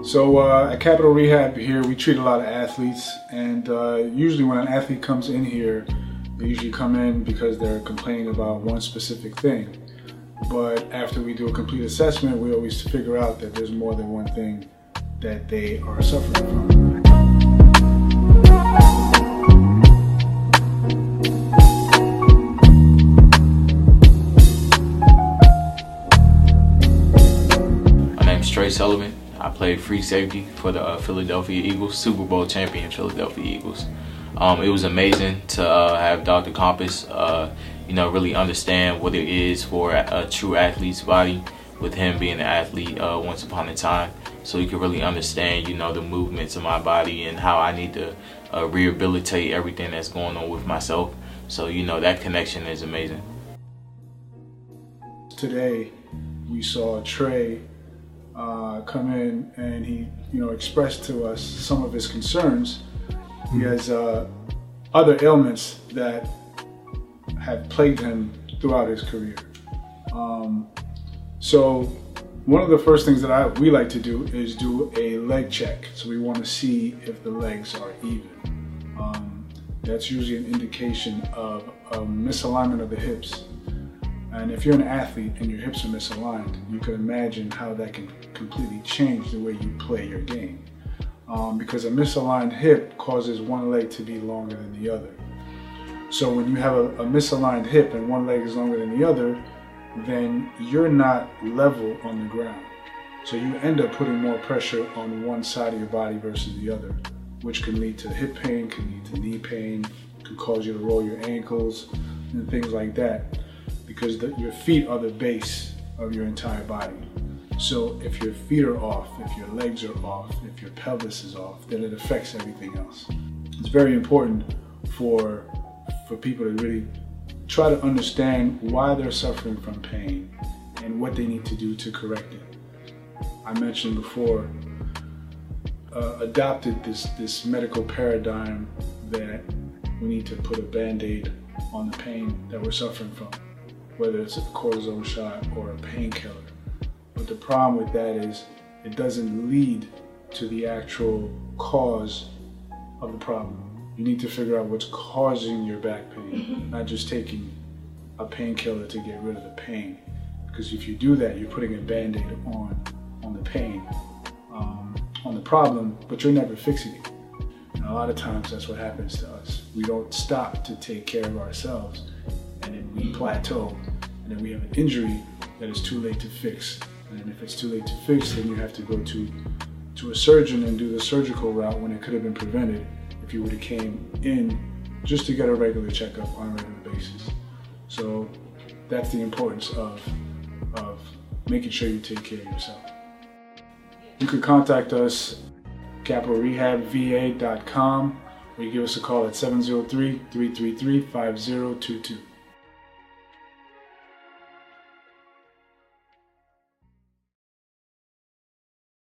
So at Capital Rehab here, we treat a lot of athletes, and usually when an athlete comes in here, they usually come in because they're complaining about one specific thing. But after we do a complete assessment, we always figure out that there's more than one thing that they are suffering from. Sullivan. I played free safety for the Philadelphia Eagles, Super Bowl champion Philadelphia Eagles. It was amazing to have Dr. Compas, really understand what it is for a true athlete's body, with him being an athlete once upon a time. So he could really understand, the movements of my body and how I need to rehabilitate everything that's going on with myself. So, that connection is amazing. Today, we saw Trey come in, and he expressed to us some of his concerns. He has other ailments that have plagued him throughout his career. So one of the first things that we like to do is do a leg check. So we want to see if the legs are even. That's usually an indication of a misalignment of the hips. And if you're an athlete and your hips are misaligned, you can imagine how that can completely change the way you play your game. Because a misaligned hip causes one leg to be longer than the other. So when you have a misaligned hip and one leg is longer than the other, then you're not level on the ground. So you end up putting more pressure on one side of your body versus the other, which can lead to hip pain, can lead to knee pain, can cause you to roll your ankles and things like that. Because your feet are the base of your entire body. So if your feet are off, if your legs are off, if your pelvis is off, then it affects everything else. It's very important for people to really try to understand why they're suffering from pain and what they need to do to correct it. I mentioned before, adopted this medical paradigm that we need to put a Band-Aid on the pain that we're suffering from, whether it's a cortisone shot or a painkiller. But the problem with that is it doesn't lead to the actual cause of the problem. You need to figure out what's causing your back pain, not just taking a painkiller to get rid of the pain. Because if you do that, you're putting a Band-Aid on the pain, on the problem, but you're never fixing it. And a lot of times that's what happens to us. We don't stop to take care of ourselves, and then we plateau, and then we have an injury that is too late to fix. And if it's too late to fix, then you have to go to a surgeon and do the surgical route when it could have been prevented if you would have came in just to get a regular checkup on a regular basis. So that's the importance of making sure you take care of yourself. You can contact us, capitalrehabva.com, or you give us a call at 703-333-5022.